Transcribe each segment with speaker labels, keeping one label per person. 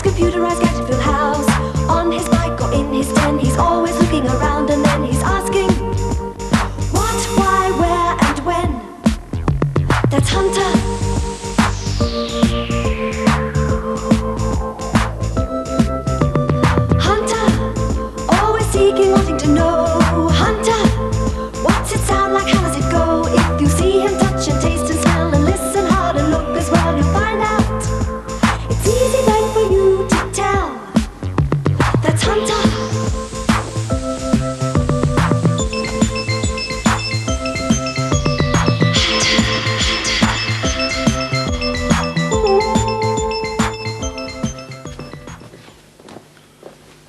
Speaker 1: his computerized gadget-filled house, on his bike or in his den, he's always looking around and then he's asking, what, why, where and when? That's Hunter. Wanting to know, Hunter, what's it sound like, how does it go? If you see him touch and taste and smell and listen hard and look as well, you'll find out. It's easy then for you to tell. That's Hunter.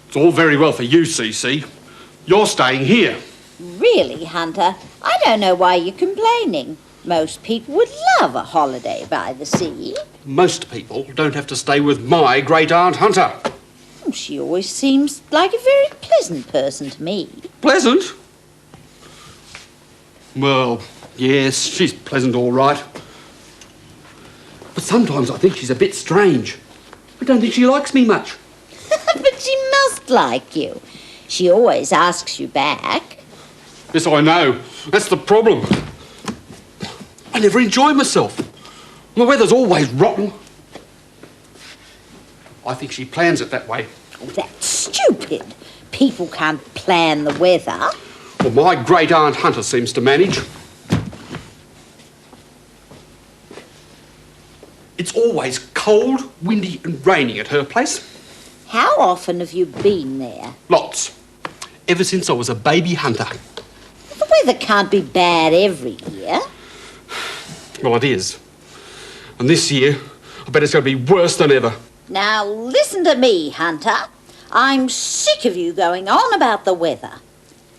Speaker 2: It's all very well for you, Cece. You're staying here.
Speaker 3: Really, Hunter? I don't know why you're complaining. Most people would love a holiday by the sea.
Speaker 2: Most people don't have to stay with my great-aunt Hunter.
Speaker 3: She always seems like a very pleasant person to me.
Speaker 2: Pleasant? Well, yes, she's pleasant all right. But sometimes I think she's a bit strange. I don't think she likes me much.
Speaker 3: But she must like you. She always asks you back.
Speaker 2: Yes, I know. That's the problem. I never enjoy myself. The weather's always rotten. I think she plans it that way.
Speaker 3: Oh, that's stupid. People can't plan the weather.
Speaker 2: Well, my great-aunt Hunter seems to manage. It's always cold, windy and raining at her place.
Speaker 3: How often have you been there?
Speaker 2: Lots. Ever since I was a baby hunter.
Speaker 3: The weather can't be bad every year.
Speaker 2: Well, it is. And this year, I bet it's going to be worse than ever.
Speaker 3: Now, listen to me, Hunter. I'm sick of you going on about the weather.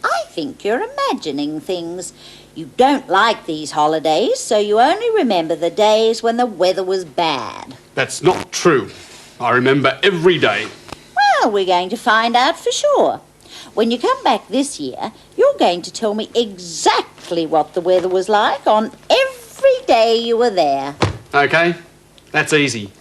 Speaker 3: I think you're imagining things. You don't like these holidays, so you only remember the days when the weather was bad.
Speaker 2: That's not true. I remember every day.
Speaker 3: Well, we're going to find out for sure. When you come back this year, you're going to tell me exactly what the weather was like on every day you were there.
Speaker 2: OK, that's easy.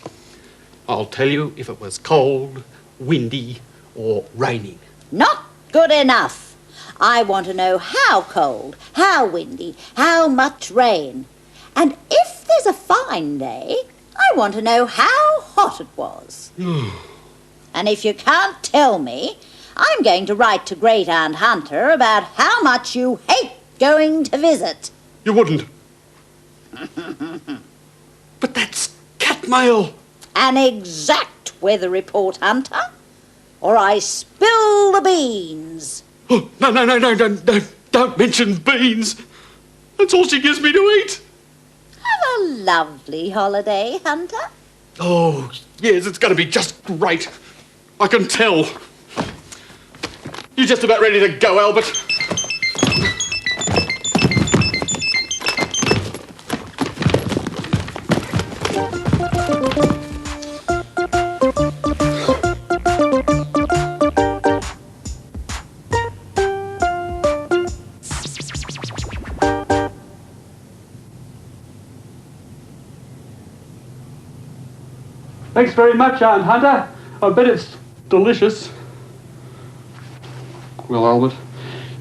Speaker 2: I'll tell you if it was cold, windy or raining.
Speaker 3: Not good enough. I want to know how cold, how windy, how much rain. And if there's a fine day, I want to know how hot it was. And if you can't tell me, I'm going to write to Great-aunt Hunter about how much you hate going to visit.
Speaker 2: You wouldn't. But that's cat mail.
Speaker 3: An exact weather report, Hunter, or I spill the beans.
Speaker 2: Oh, no, don't mention beans. That's all she gives me to eat.
Speaker 3: Have a lovely holiday, Hunter.
Speaker 2: Oh, yes, it's going to be just great. I can tell. You're just about ready to go, Albert. Thanks very much, Aunt Hunter. I bet it's delicious. Well, Albert,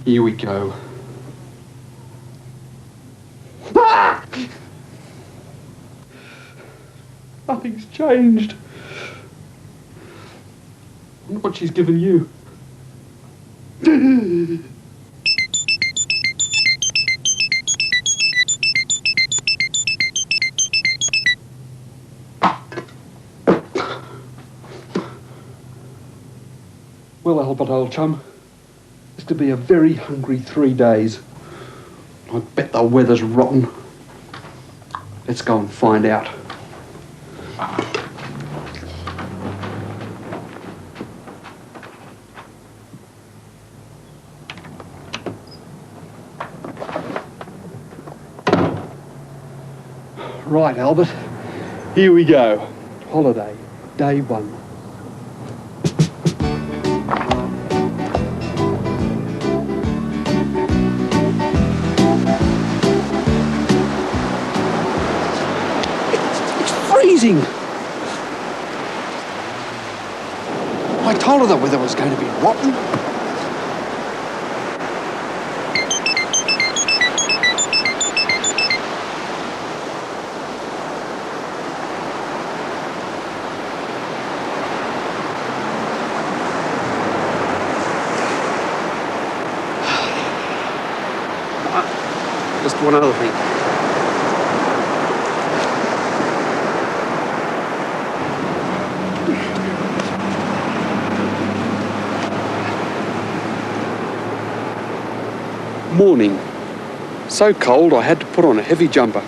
Speaker 2: here we go. Ah! Nothing's changed. I wonder what she's given you. Well, Albert, old chum, it's to be a very hungry 3 days. I bet the weather's rotten. Let's go and find out. Right, Albert, here we go. Holiday, day 1. Freezing. I told her the weather was going to be rotten. Just one other thing. Morning. So cold I had to put on a heavy jumper.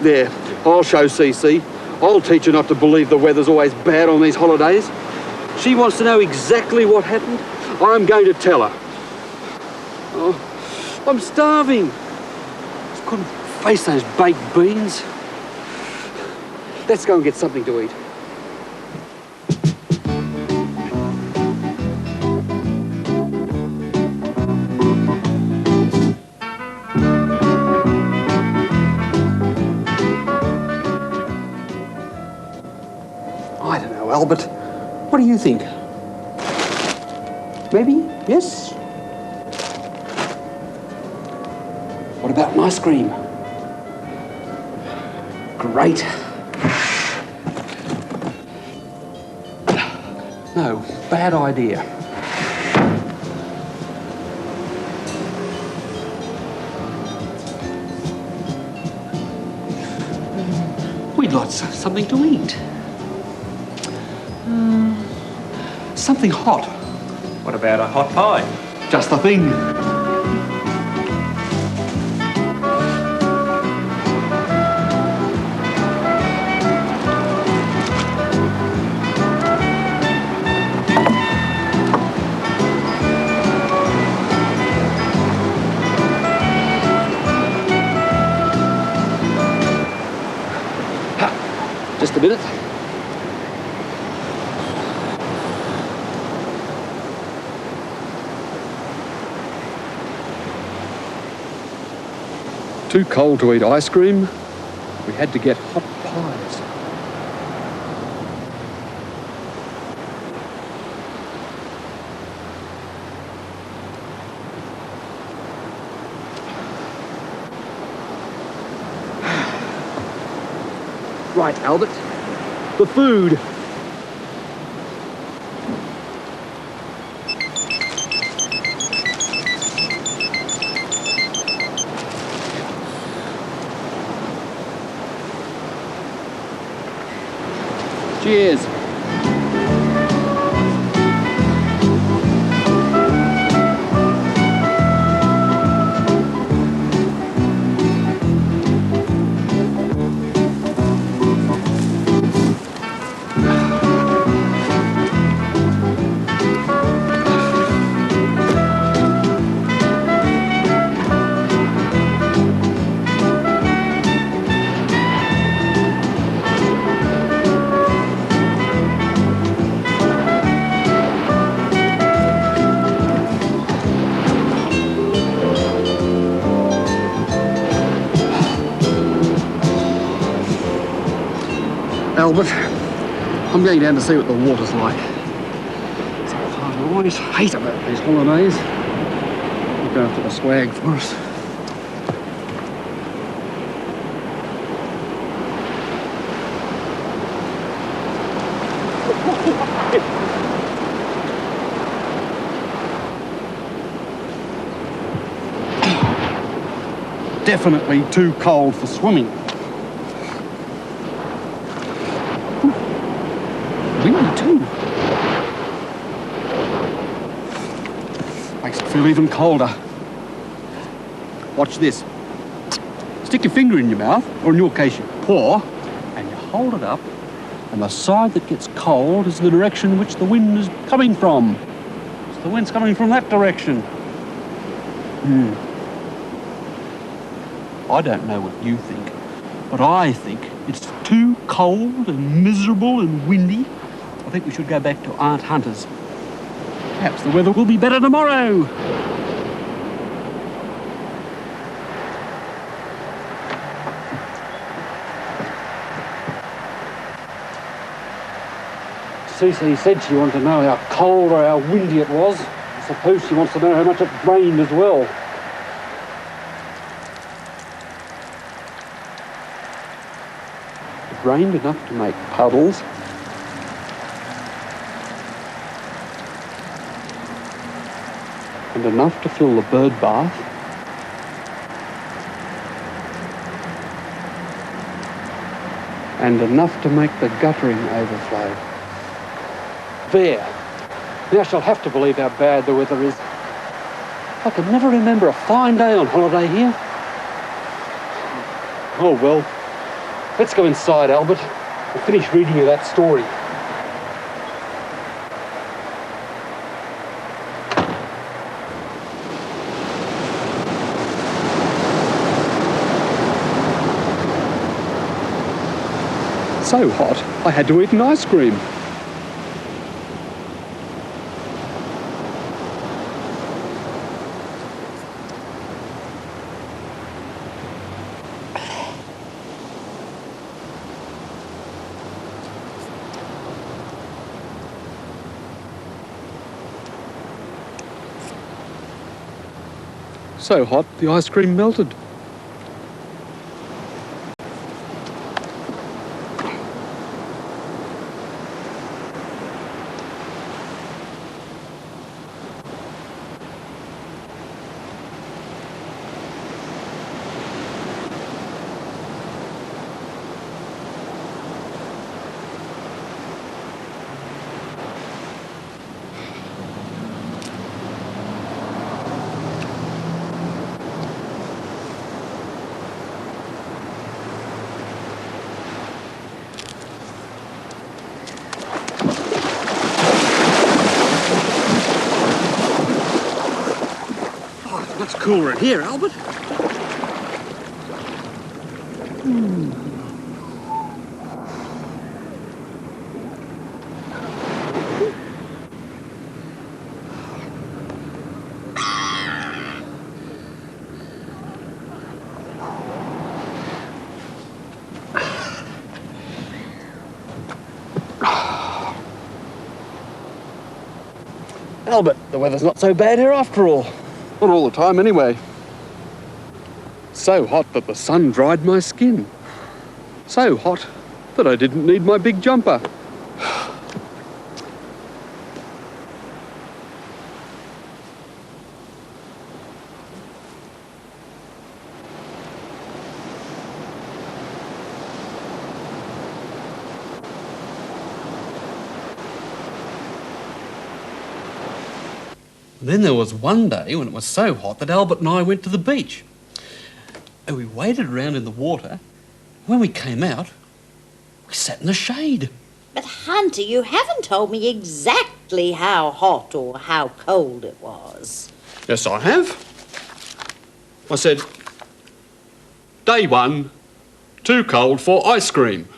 Speaker 2: There, I'll show CC. I'll teach her not to believe the weather's always bad on these holidays. She wants to know exactly what happened. I'm going to tell her. Oh, I'm starving. I couldn't face those baked beans. Let's go and get something to eat. I don't know, Albert. What do you think? Maybe? Yes? What about an ice cream? Great. No, bad idea. We'd like something to eat. Something hot.
Speaker 4: What about a hot pie?
Speaker 2: Just the thing. Just a minute. Too cold to eat ice cream. We had to get hot pies. Right, Albert. The food. Cheers. Albert, I'm going down to see what the water's like. I always hate about these holidays. Look after the swag for us. Definitely too cold for swimming. Windy too. Makes it feel even colder. Watch this. Stick your finger in your mouth, or in your case your paw, and you hold it up, and the side that gets cold is the direction in which the wind is coming from. So the wind's coming from that direction. I don't know what you think, but I think it's too cold and miserable and windy. I think we should go back to Aunt Hunter's. Perhaps the weather will be better tomorrow. Cece said she wanted to know how cold or how windy it was. I suppose she wants to know how much it rained as well. It rained enough to make puddles. And enough to fill the bird bath. And enough to make the guttering overflow. There. Now she'll have to believe how bad the weather is. I can never remember a fine day on holiday here. Oh well. Let's go inside, Albert. I'll finish reading you that story. So hot, I had to eat an ice cream. So hot, the ice cream melted. Much cooler in here, Albert. Albert, the weather's not so bad here after all. Not all the time, anyway. So hot that the sun dried my skin. So hot that I didn't need my big jumper. Then there was one day when it was so hot that Albert and I went to the beach. And we waded around in the water. When we came out, we sat in the shade.
Speaker 3: But Hunter, you haven't told me exactly how hot or how cold it was.
Speaker 2: Yes, I have. I said, day 1, too cold for ice cream.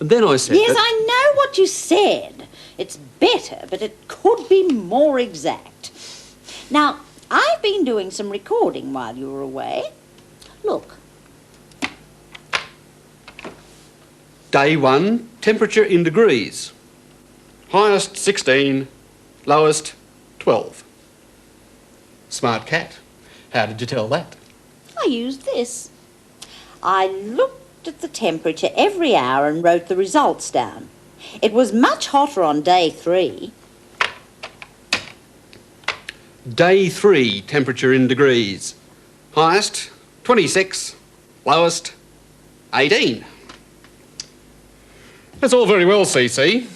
Speaker 2: And then I said
Speaker 3: Yes,
Speaker 2: that...
Speaker 3: I know what you said. It's better, but it could be more exact. Now, I've been doing some recording while you were away. Look.
Speaker 2: Day 1, temperature in degrees. Highest 16, lowest 12. Smart cat. How did you tell that?
Speaker 3: I used this. I looked at the temperature every hour and wrote the results down. It was much hotter on day 3.
Speaker 2: Day 3, temperature in degrees. Highest 26, lowest 18. That's all very well, CC,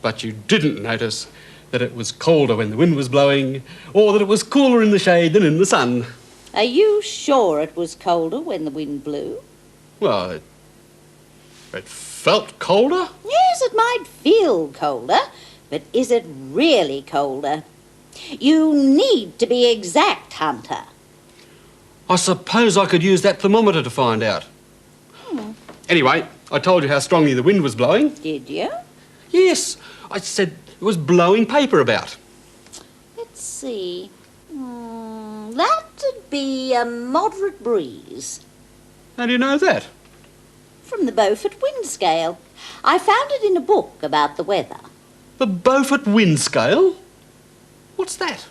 Speaker 2: but you didn't notice that it was colder when the wind was blowing, or that it was cooler in the shade than in the sun.
Speaker 3: Are you sure it was colder when the wind blew?
Speaker 2: Well, it felt colder.
Speaker 3: Yes, it might feel colder, but is it really colder? You need to be exact, Hunter.
Speaker 2: I suppose I could use that thermometer to find out. Anyway, I told you how strongly the wind was blowing.
Speaker 3: Did you?
Speaker 2: Yes, I said it was blowing paper about.
Speaker 3: Let's see. That'd be a moderate breeze.
Speaker 2: How do you know that?
Speaker 3: From the Beaufort wind scale. I found it in a book about the weather.
Speaker 2: The Beaufort wind scale? What's that?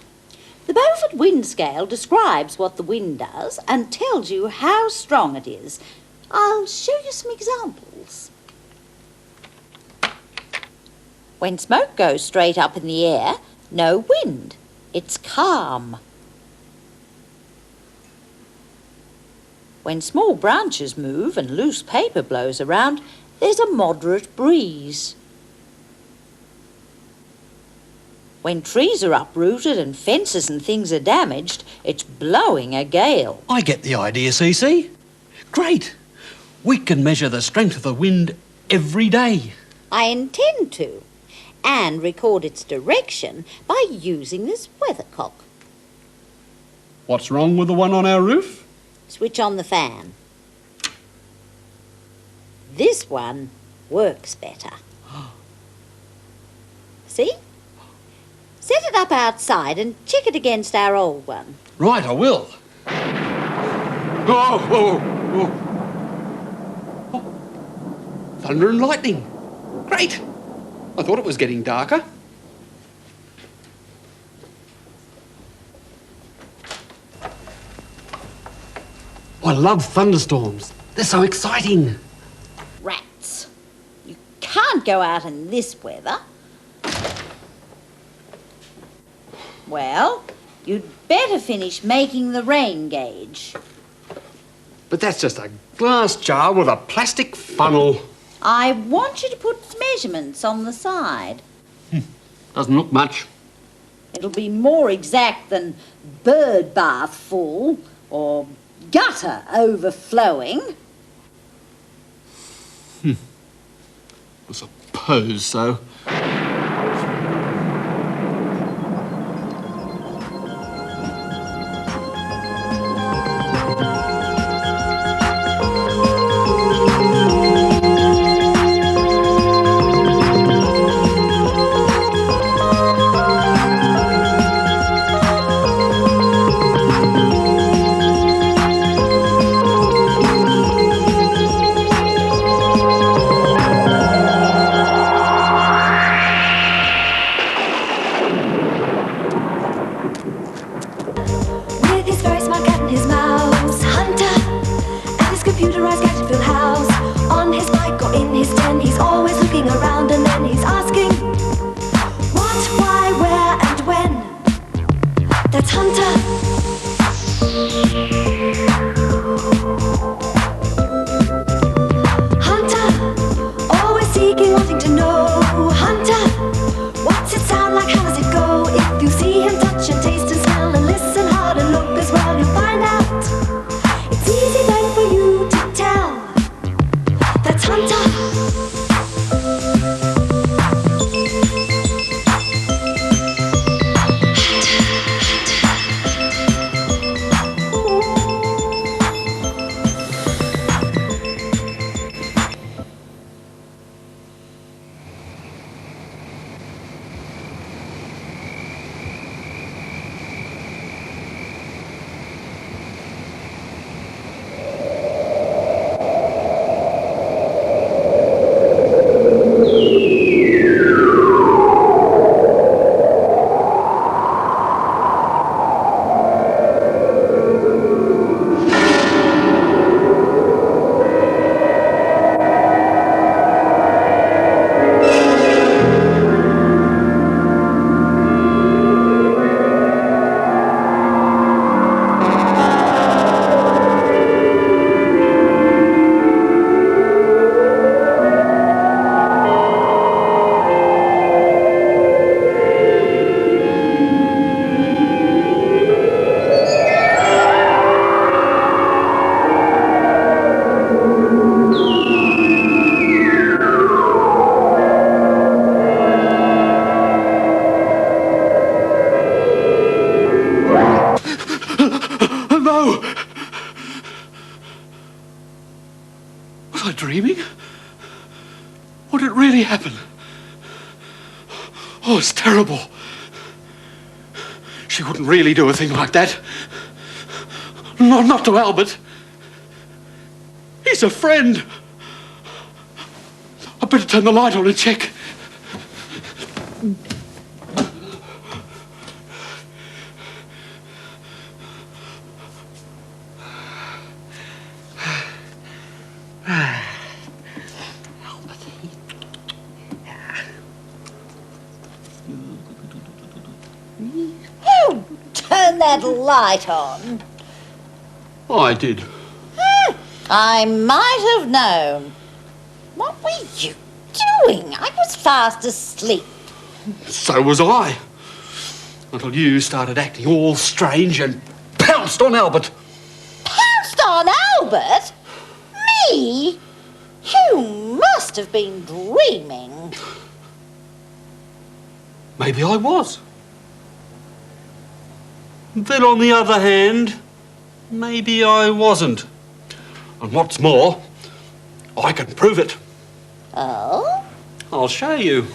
Speaker 3: The Beaufort wind scale describes what the wind does and tells you how strong it is. I'll show you some examples. When smoke goes straight up in the air, no wind. It's calm. When small branches move and loose paper blows around, there's a moderate breeze. When trees are uprooted and fences and things are damaged, it's blowing a gale.
Speaker 2: I get the idea, Cece. Great. We can measure the strength of the wind every day.
Speaker 3: I intend to, and record its direction by using this weathercock.
Speaker 2: What's wrong with the one on our roof?
Speaker 3: Switch on the fan. This one works better. See? Set it up outside and check it against our old one.
Speaker 2: Right, I will. Oh. Thunder and lightning. Great. I thought it was getting darker. I love thunderstorms. They're so exciting.
Speaker 3: Rats. You can't go out in this weather. Well, you'd better finish making the rain gauge.
Speaker 2: But that's just a glass jar with a plastic funnel.
Speaker 3: I want you to put measurements on the side.
Speaker 2: Doesn't look much.
Speaker 3: It'll be more exact than bird bath full or gutter overflowing.
Speaker 2: I suppose so.
Speaker 1: With his very smart cat and his mouse, Hunter and his computerized gadget-filled house. On his bike or in his den, he's always looking around and then he's asking, what, why, where and when? That's Hunter. Hunter, always seeking, wanting to know. Hunter, what's it sound like? How does it go? If you see him touch and taste and smell and listen hard and look as well, you'll find out. It's easy then for you to tell. That's Hunter.
Speaker 2: Was I dreaming? Or did it really happen? Oh, it's terrible. She wouldn't really do a thing like that. Not to Albert. He's a friend. I better turn the light on and check.
Speaker 3: Who turned that light on?
Speaker 2: I did.
Speaker 3: I might have known. What were you doing? I was fast asleep.
Speaker 2: So was I. Until you started acting all strange and pounced on Albert.
Speaker 3: Pounced on Albert? Me? You must have been dreaming.
Speaker 2: Maybe I was. Then on the other hand, maybe I wasn't. And what's more, I can prove it.
Speaker 3: Oh?
Speaker 2: I'll show you.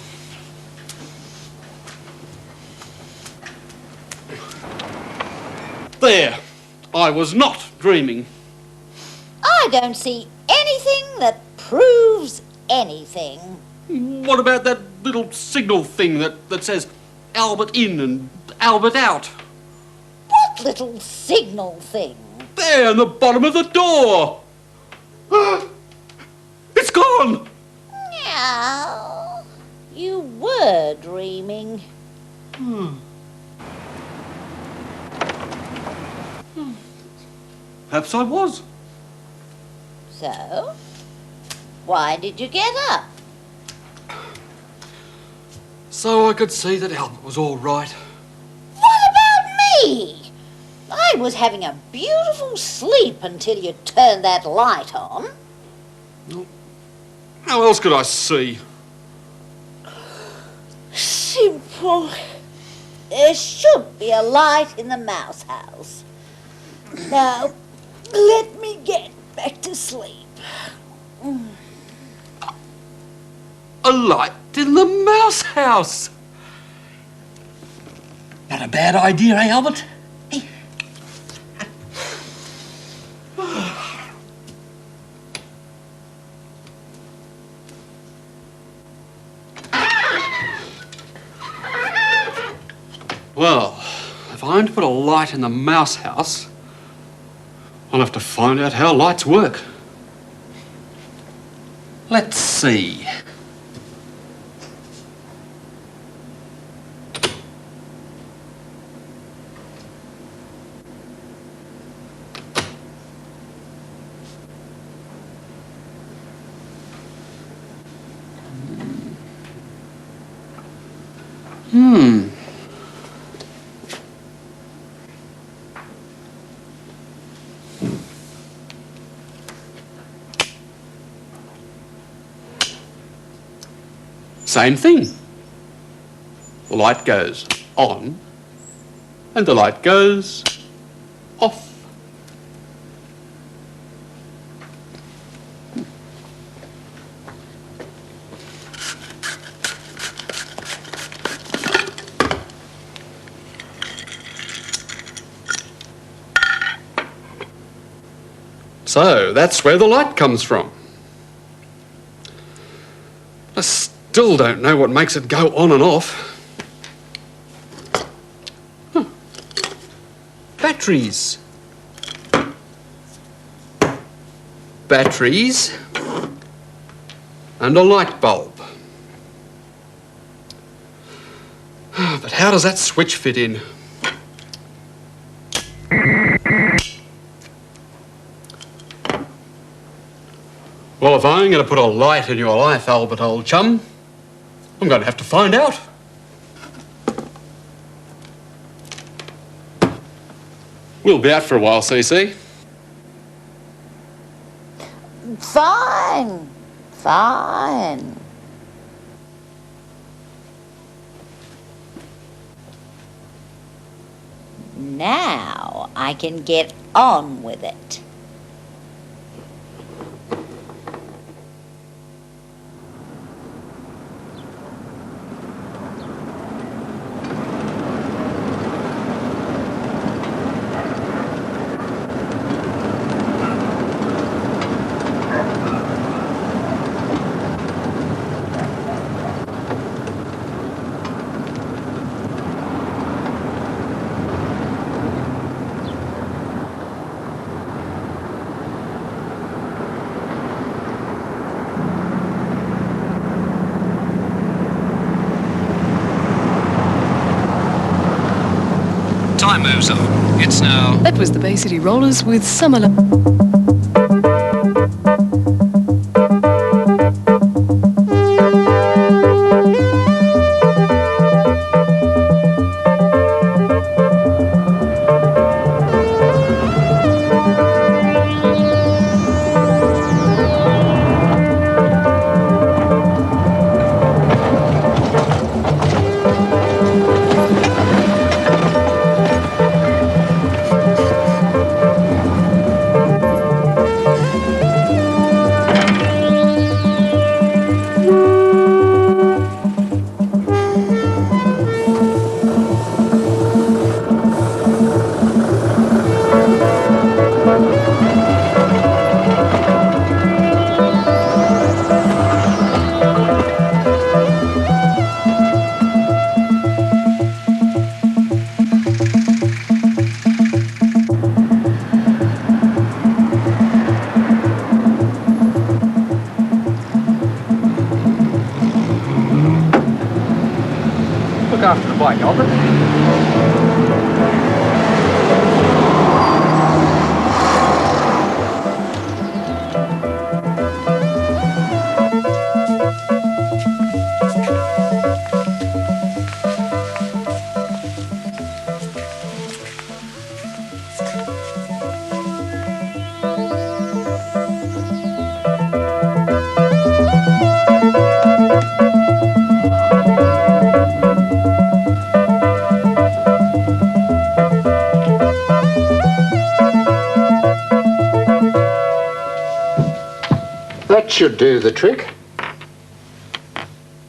Speaker 2: There. I was not dreaming.
Speaker 3: I don't see anything that proves anything.
Speaker 2: What about that little signal thing that says Albert in and Albert out?
Speaker 3: What little signal thing?
Speaker 2: There, in the bottom of the door. It's gone.
Speaker 3: Meow. You were dreaming.
Speaker 2: Perhaps I was.
Speaker 3: So? Why did you get up?
Speaker 2: So I could see that Albert was all right.
Speaker 3: What about me? I was having a beautiful sleep until you turned that light on.
Speaker 2: How else could I see?
Speaker 3: Simple. There should be a light in the mouse house. Now, let me get back to sleep.
Speaker 2: A light in the mouse house. Not a bad idea, eh, Albert? Well, if I'm to put a light in the mouse house, I'll have to find out how lights work. Let's see. Same thing. The light goes on and the light goes off. So that's where the light comes from. I still don't know what makes it go on and off. Batteries. Batteries and a light bulb. But how does that switch fit in? Well, if I'm going to put a light in your life, Albert, old chum, I'm going to have to find out. We'll be out for a while, CC.
Speaker 3: Fine. Fine. Now I can get on with it.
Speaker 5: time move zone. It's now...
Speaker 6: That was the Bay City Rollers with Summer.
Speaker 2: Look after the bike, Albert.
Speaker 7: That should do the trick.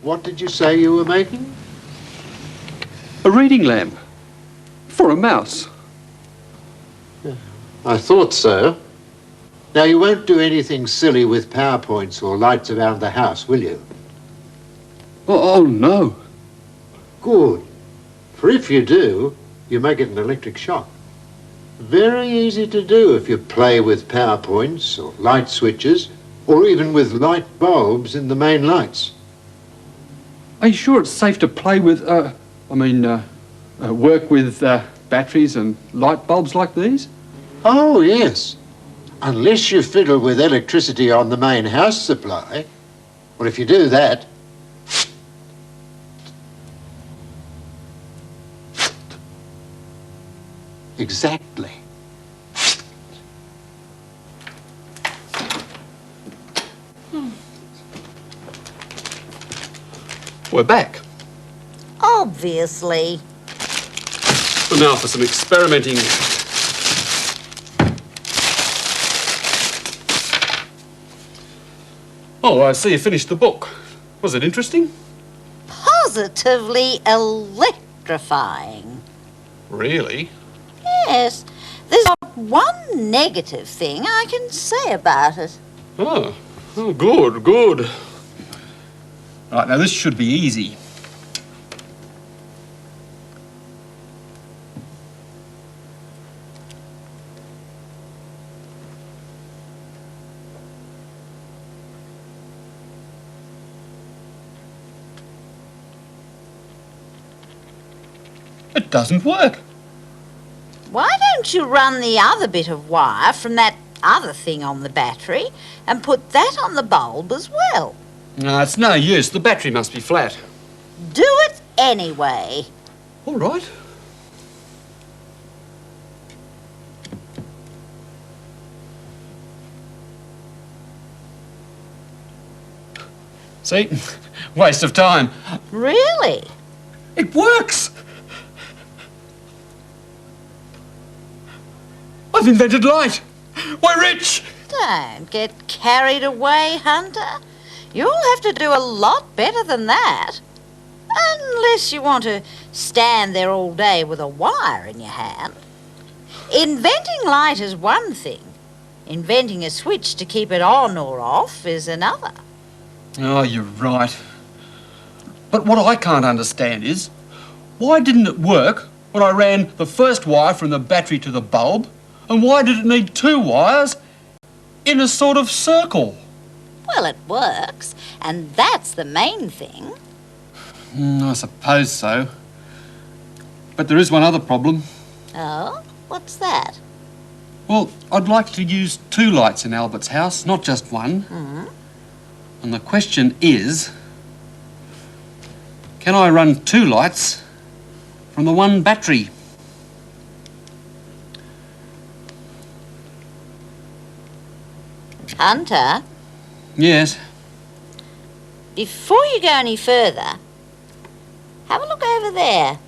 Speaker 7: What did you say you were making?
Speaker 2: A reading lamp. For a mouse.
Speaker 7: I thought so. Now, you won't do anything silly with PowerPoints or lights around the house, will you?
Speaker 2: Oh, no.
Speaker 7: Good. For if you do, you may get an electric shock. Very easy to do if you play with PowerPoints or light switches, or even with light bulbs in the main lights.
Speaker 2: Are you sure it's safe to play with, work with batteries and light bulbs like these?
Speaker 7: Oh, yes. Unless you fiddle with electricity on the main house supply. Well, if you do that... Exactly.
Speaker 2: We're back.
Speaker 3: Obviously.
Speaker 2: And now for some experimenting. Oh, I see you finished the book. Was it interesting?
Speaker 3: Positively electrifying.
Speaker 2: Really?
Speaker 3: Yes. There's not one negative thing I can say about it.
Speaker 2: Oh, good, good. Right, now this should be easy. It doesn't work.
Speaker 3: Why don't you run the other bit of wire from that other thing on the battery and put that on the bulb as well?
Speaker 2: No, it's no use. The battery must be flat.
Speaker 3: Do it anyway.
Speaker 2: All right. See? Waste of time.
Speaker 3: Really?
Speaker 2: It works! I've invented light! We're rich!
Speaker 3: Don't get carried away, Hunter. You'll have to do a lot better than that. Unless you want to stand there all day with a wire in your hand. Inventing light is one thing. Inventing a switch to keep it on or off is another.
Speaker 2: Oh, you're right. But what I can't understand is, why didn't it work when I ran the first wire from the battery to the bulb? And why did it need two wires in a sort of circle?
Speaker 3: Well, it works, and that's the main thing.
Speaker 2: I suppose so. But there is one other problem.
Speaker 3: Oh? What's that?
Speaker 2: Well, I'd like to use 2 lights in Albert's house, not just one. And the question is, can I run 2 lights from the one battery?
Speaker 3: Hunter,
Speaker 2: Yes.
Speaker 3: before you go any further, have a look over there.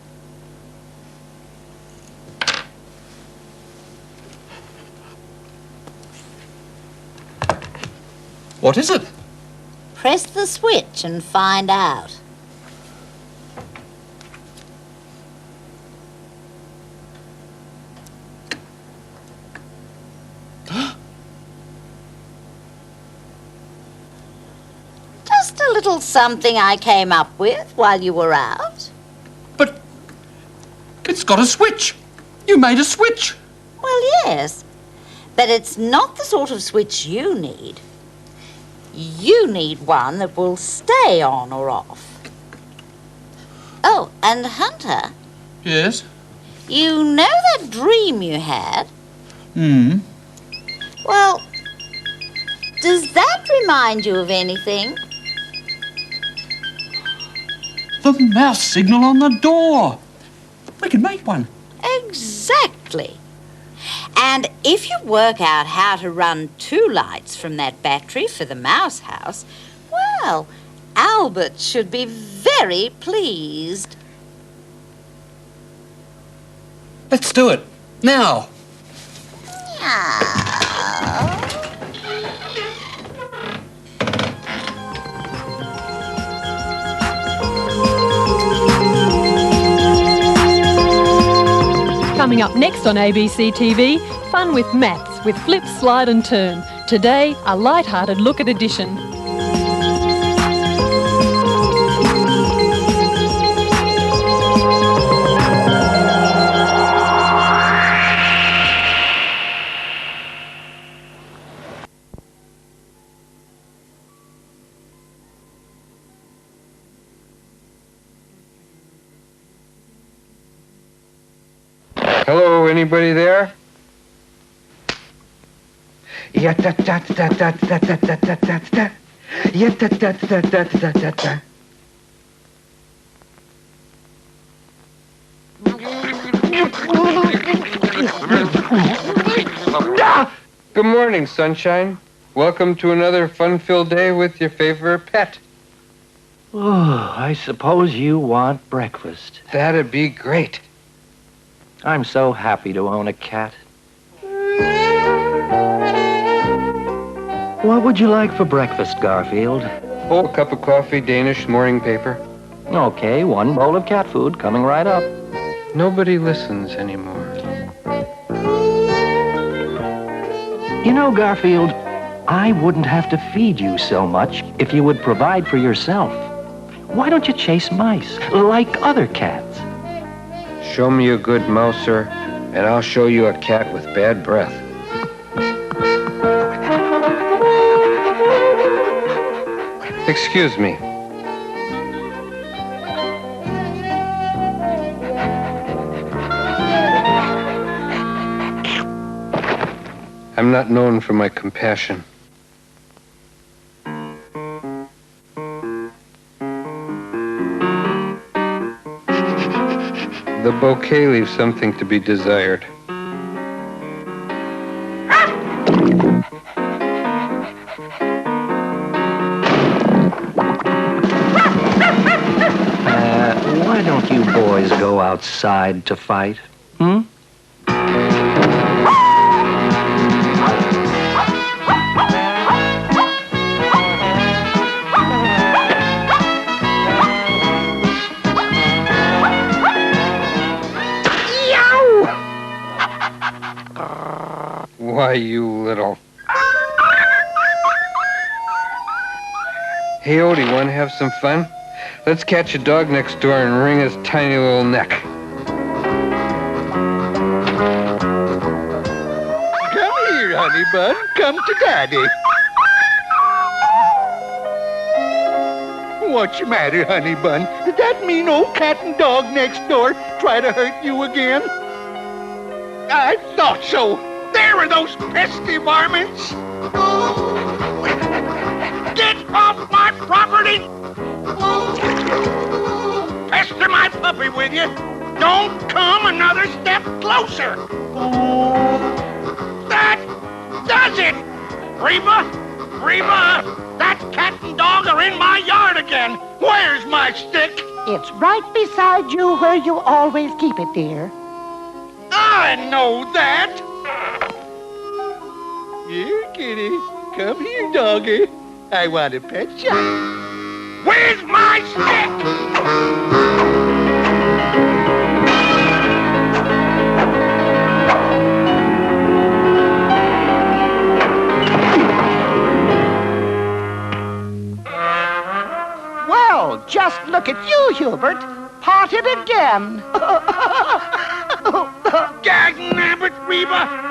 Speaker 2: What is it?
Speaker 3: Press the switch and find out. Just a little something I came up with while you were out.
Speaker 2: But it's got a switch. You made a switch.
Speaker 3: Well, yes, but it's not the sort of switch you need. You need one that will stay on or off. Oh, and Hunter,
Speaker 2: Yes.
Speaker 3: you know that dream you had? Well, does that remind you of anything?
Speaker 2: The mouse signal on the door. We can make one.
Speaker 3: Exactly. And if you work out how to run 2 lights from that battery for the mouse house, well, Albert should be very pleased.
Speaker 2: Let's do it. Now.
Speaker 6: Coming up next on ABC TV, fun with maths with Flip, Slide and Turn. Today, a light-hearted look at addition.
Speaker 8: Hello, anybody there? Yeah, da da da da da da da da da da. Yeah, da da da da da da da. Good morning, sunshine. Welcome to another fun-filled day with your favorite pet.
Speaker 9: Oh, I suppose you want breakfast.
Speaker 8: That'd be great.
Speaker 9: I'm so happy to own a cat. What would you like for breakfast, Garfield?
Speaker 8: Oh, a cup of coffee, Danish morning paper.
Speaker 9: Okay, 1 bowl of cat food coming right up.
Speaker 8: Nobody listens anymore.
Speaker 9: You know, Garfield, I wouldn't have to feed you so much if you would provide for yourself. Why don't you chase mice like other cats?
Speaker 8: Show me a good mouser, and I'll show you a cat with bad breath. Excuse me. I'm not known for my compassion. The bouquet leaves something to be desired.
Speaker 9: Why don't you boys go outside to fight?
Speaker 8: Why, you little... Hey, Odie, want to have some fun? Let's catch a dog next door and wring his tiny little neck.
Speaker 10: Come here, honey bun. Come to Daddy. What's the matter, honey bun? Did that mean old cat and dog next door try to hurt you again? I thought so. There were those pesky varmints. Get off my property! Pester my puppy with you. Don't come another step closer. That does it! Reba! Reba! That cat and dog are in my yard again. Where's my stick?
Speaker 11: It's right beside you where you always keep it, dear.
Speaker 10: I know that. Here, kitty. Come here, doggy. I want a pet shot. Where's my stick?
Speaker 11: Well, just look at you, Hubert. Potted again.
Speaker 10: Gag nabbit, Reba.